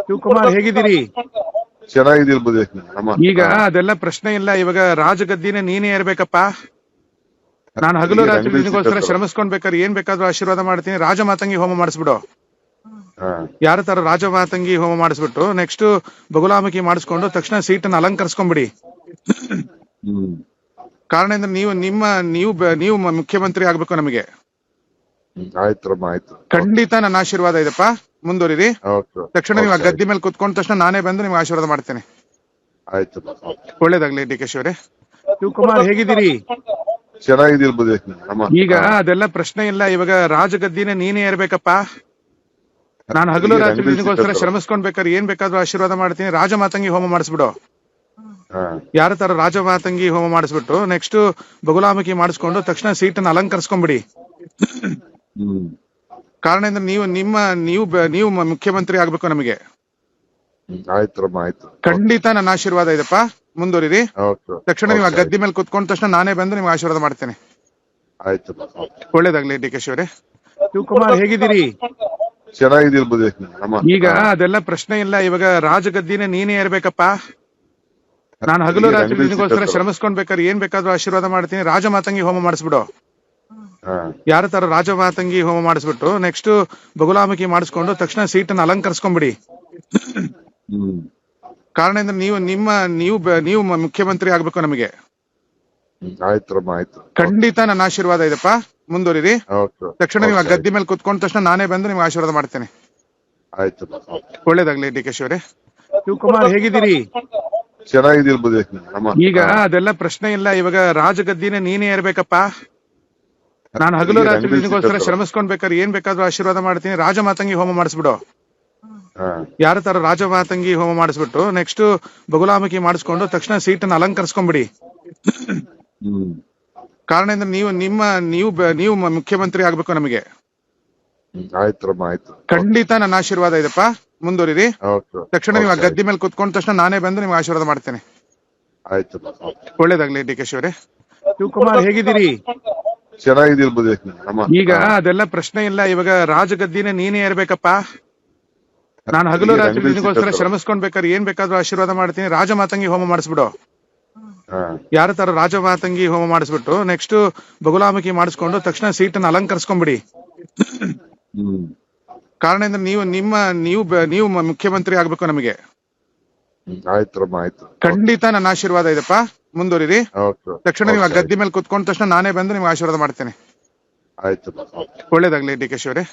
ಶಿವಕುಮಾರ್ ಹೇಗಿದ್ದೀರಿ? ಚೆನ್ನಾಗಿದ್ದಿರ್ಬೋದು ಅಮ್ಮ. ಈಗ ಅದೆಲ್ಲ ಪ್ರಶ್ನೆ ಇಲ್ಲ, ಇವಾಗ ರಾಜಗದ್ದಿನೇ ನೀನೇ ಇರ್ಬೇಕಪ್ಪ. ನಾನು ಹಗಲು ಈಗ ರಾತ್ರಿ ರಂಗನಾಥ್ ನಿನಗೋಸ್ಕರ ಸಿಕ್ಕತ್ತಲ್ಲ. ಶ್ರಮಿಸ್ಕೊಂಡ್ ಬೇಕಾದ್ರೆ ಏನ್ ಬೇಕಾದ್ರೂ ಆಶೀರ್ವಾದ ಮಾಡ್ತೀನಿ. ರಾಜಮಾತಂಗಿ ಹೋಮ ಮಾಡಿಸ್ಬಿಡು. ಹಾ. ಯಾರ ತರ ರಾಜಮಾತಂಗಿ ಹೋಮ ಮಾಡಿಸ್ಬಿಟ್ಟು ನೆಕ್ಸ್ಟ್ ಬಗುಲಾಮುಖಿ ಮಾಡಿಸ್ಕೊಂಡು ತಕ್ಷಣ ಸೀಟನ್ನು ಅಲಂಕರಿಸ್ಕೊಂಡ್ಬಿಡಿ. ಹ್ಮ್. ಕಾರಣ ಅಂದ್ರೆ ನೀವು ಮುಖ್ಯಮಂತ್ರಿ ಆಗ್ಬೇಕು ನಮಗೆ. ಆಯ್ತ್ರಮ್ಮ ಆಯ್ತು. ಖಂಡಿತ ನನ್ನ ಆಶೀರ್ವಾದ ಇದೆಪ್ಪ, ಮುಂದುವರಿರಿ. ಓಕೆ. ತಕ್ಷಣ ನೀವು ಆ ಗದ್ದೆ ಮೇಲೆ ಕುತ್ಕೊಂಡ ತಕ್ಷಣ ನಾನೇ ಬಂದು ನಿಮ್ಗೆ ಆಶೀರ್ವಾದ ಮಾಡ್ತೇನೆ. ಆಯ್ತು. ಒಳ್ಳೇದಾಗ್ಲಿ ಡಿ ಕೆ ಶಿವರೇ. ಶಿವಕುಮಾರ್ ಹೇಗಿದ್ದೀರಿ? ಚೆನ್ನಾಗಿದ್ದಿರ್ಬೋದು ಅಮ್ಮ. ಈಗ ಅದೆಲ್ಲ ಪ್ರಶ್ನೆ ಇಲ್ಲ, ಇವಾಗ ರಾಜಗದ್ದಿನೇ ನೀನೇ ಇರ್ಬೇಕಪ್ಪ. ನಾನು ಹಗಲು ಈಗ ರಾತ್ರಿ ರಂಗನಾಥ್ ನಿನಗೋಸ್ಕರ ಸಿಕ್ಕತ್ತಲ್ಲ. ಶ್ರಮಿಸ್ಕೊಂಡ್ ಬೇಕಾದ್ರೆ ಏನ್ ಬೇಕಾದ್ರೂ ಆಶೀರ್ವಾದ ಮಾಡ್ತೀನಿ. ರಾಜಮಾತಂಗಿ ಹೋಮ ಮಾಡಿಸ್ಬಿಡು. ಹಾ. ಯಾರ ತರ ರಾಜಮಾತಂಗಿ ಹೋಮ ಮಾಡಿಸ್ಬಿಟ್ಟು ನೆಕ್ಸ್ಟ್ ಬಗುಲಾಮುಖಿ ಮಾಡಿಸ್ಕೊಂಡು ತಕ್ಷಣ ಸೀಟನ್ನು ಅಲಂಕರಿಸ್ಕೊಂಡ್ಬಿಡಿ. ಹ್ಮ್. ಕಾರಣ ಅಂದ್ರೆ ನೀವು ಮುಖ್ಯಮಂತ್ರಿ ಆಗ್ಬೇಕು ನಮಗೆ. ಆಯ್ತ್ರಮ್ಮ ಆಯ್ತು. ಖಂಡಿತ ನನ್ನ ಆಶೀರ್ವಾದ ಇದೆಪ್ಪ, ಮುಂದುವರಿರಿ. ಓಕೆ. ತಕ್ಷಣ ನೀವು ಆ ಗದ್ದೆ ಮೇಲೆ ಕುತ್ಕೊಂಡ ತಕ್ಷಣ ನಾನೇ ಬಂದು ನಿಮ್ಗೆ ಆಶೀರ್ವಾದ ಮಾಡ್ತೇನೆ. ಆಯ್ತು. ಒಳ್ಳೇದಾಗ್ಲಿ ಡಿ ಕೆ ಶಿವರೇ. ಶಿವಕುಮಾರ್ ಹೇಗಿದ್ದೀರಿ? ಚೆನ್ನಾಗಿದ್ದಿರ್ಬೋದು ಅಮ್ಮ. ಈಗ ಅದೆಲ್ಲ ಪ್ರಶ್ನೆ ಇಲ್ಲ, ಇವಾಗ ರಾಜಗದ್ದಿನೇ ನೀನೇ ಇರ್ಬೇಕಪ್ಪ. ನಾನು ಹಗಲು ಈಗ ರಾತ್ರಿ ರಂಗನಾಥ್ ನಿನಗೋಸ್ಕರ ಸಿಕ್ಕತ್ತಲ್ಲ. ಶ್ರಮಿಸ್ಕೊಂಡ್ ಬೇಕಾದ್ರೆ ಏನ್ ಬೇಕಾದ್ರೂ ಆಶೀರ್ವಾದ ಮಾಡ್ತೀನಿ. ರಾಜಮಾತಂಗಿ ಹೋಮ ಮಾಡಿಸ್ಬಿಡು. ಹಾ. ಯಾರ ತರ ರಾಜಮಾತಂಗಿ ಹೋಮ ಮಾಡಿಸ್ಬಿಟ್ಟು ನೆಕ್ಸ್ಟ್ ಬಗುಲಾಮುಖಿ ಮಾಡಿಸ್ಕೊಂಡು ತಕ್ಷಣ ಸೀಟನ್ನು ಅಲಂಕರಿಸ್ಕೊಂಡ್ಬಿಡಿ. ಹ್ಮ್. ಕಾರಣ ಅಂದ್ರೆ ನೀವು ಮುಖ್ಯಮಂತ್ರಿ ಆಗ್ಬೇಕು ನಮಗೆ. ಆಯ್ತ್ರಮ್ಮ ಆಯ್ತು. ಖಂಡಿತ ನನ್ನ ಆಶೀರ್ವಾದ ಇದೆಪ್ಪ, ಮುಂದುವರಿರಿ. ಓಕೆ. ತಕ್ಷಣ ನೀವು ಆ ಗದ್ದೆ ಮೇಲೆ ಕುತ್ಕೊಂಡ ತಕ್ಷಣ ನಾನೇ ಬಂದು ನಿಮ್ಗೆ ಆಶೀರ್ವಾದ ಮಾಡ್ತೇನೆ. ಆಯ್ತು. ಒಳ್ಳೇದಾಗ್ಲಿ ಡಿ ಕೆ ಶಿವರೇ. ಶಿವಕುಮಾರ್ ಹೇಗಿದ್ದೀರಿ? ಚೆನ್ನಾಗಿದ್ದಿರ್ಬೋದು ಅಮ್ಮ. ಈಗ ಅದೆಲ್ಲ ಪ್ರಶ್ನೆ ಇಲ್ಲ, ಇವಾಗ ರಾಜಗದ್ದಿನೇ ನೀನೇ ಇರ್ಬೇಕಪ್ಪ. ನಾನು ಹಗಲು ಈಗ ರಾತ್ರಿ ರಂಗನಾಥ್ ನಿನಗೋಸ್ಕರ ಸಿಕ್ಕತ್ತಲ್ಲ. ಶ್ರಮಿಸ್ಕೊಂಡ್ ಬೇಕಾದ್ರೆ ಏನ್ ಬೇಕಾದ್ರೂ ಆಶೀರ್ವಾದ ಮಾಡ್ತೀನಿ. ರಾಜಮಾತಂಗಿ ಹೋಮ ಮಾಡಿಸ್ಬಿಡು. ಹಾ. ಯಾರ ತರ ರಾಜಮಾತಂಗಿ ಹೋಮ ಮಾಡಿಸ್ಬಿಟ್ಟು ನೆಕ್ಸ್ಟ್ ಬಗುಲಾಮುಖಿ ಮಾಡಿಸ್ಕೊಂಡು ತಕ್ಷಣ ಸೀಟನ್ನು ಅಲಂಕರಿಸ್ಕೊಂಡ್ಬಿಡಿ. ಹ್ಮ್. ಕಾರಣ ಅಂದ್ರೆ ನೀವು ಮುಖ್ಯಮಂತ್ರಿ ಆಗ್ಬೇಕು ನಮಗೆ. ಆಯ್ತ್ರಮ್ಮ ಆಯ್ತು. ಖಂಡಿತ ನನ್ನ ಆಶೀರ್ವಾದ ಇದೆಪ್ಪ, ಮುಂದುವರಿರಿ. ಓಕೆ. ತಕ್ಷಣ ನೀವು ಆ ಗದ್ದೆ ಮೇಲೆ ಕುತ್ಕೊಂಡ ತಕ್ಷಣ ನಾನೇ ಬಂದು ನಿಮ್ಗೆ ಆಶೀರ್ವಾದ ಮಾಡ್ತೇನೆ. ಆಯ್ತು. ಒಳ್ಳೇದಾಗ್ಲಿ ಡಿ ಕೆ ಶಿವರೇ. ಶಿವಕುಮಾರ್ ಹೇಗಿದ್ದೀರಿ? ಚೆನ್ನಾಗಿದ್ದಿರ್ಬೋದು ಅಮ್ಮ. ಈಗ ಅದೆಲ್ಲ ಪ್ರಶ್ನೆ ಇಲ್ಲ, ಇವಾಗ ರಾಜಗದ್ದಿನೇ ನೀನೇ ಇರ್ಬೇಕಪ್ಪ. ನಾನು ಹಗಲು ಈಗ ರಾತ್ರಿ ರಂಗನಾಥ್ ನಿನಗೋಸ್ಕರ ಸಿಕ್ಕತ್ತಲ್ಲ. ಶ್ರಮಿಸ್ಕೊಂಡ್ ಬೇಕಾದ್ರೆ ಏನ್ ಬೇಕಾದ್ರೂ ಆಶೀರ್ವಾದ ಮಾಡ್ತೀನಿ. ರಾಜಮಾತಂಗಿ ಹೋಮ ಮಾಡಿಸ್ಬಿಡು. ಹಾ. ಯಾರ ತರ ರಾಜಮಾತಂಗಿ ಹೋಮ ಮಾಡಿಸ್ಬಿಟ್ಟು ನೆಕ್ಸ್ಟ್ ಬಗುಲಾಮುಖಿ ಮಾಡಿಸ್ಕೊಂಡು ತಕ್ಷಣ ಸೀಟನ್ನು ಅಲಂಕರಿಸ್ಕೊಂಡ್ಬಿಡಿ. ಹ್ಮ್. ಕಾರಣ ಅಂದ್ರೆ ನೀವು ಮುಖ್ಯಮಂತ್ರಿ ಆಗ್ಬೇಕು ನಮಗೆ. ಆಯ್ತ್ರಮ್ಮ ಆಯ್ತು. ಖಂಡಿತ ನನ್ನ ಆಶೀರ್ವಾದ ಇದೆಪ್ಪ, ಮುಂದುವರಿರಿ. ಓಕೆ. ತಕ್ಷಣ ನೀವು ಆ ಗದ್ದೆ ಮೇಲೆ ಕುತ್ಕೊಂಡ ತಕ್ಷಣ ನಾನೇ ಬಂದು ನಿಮ್ಗೆ ಆಶೀರ್ವಾದ ಮಾಡ್ತೇನೆ. ಆಯ್ತು. ಒಳ್ಳೇದಾಗ್ಲಿ ಡಿ ಕೆ ಶಿವರೇ.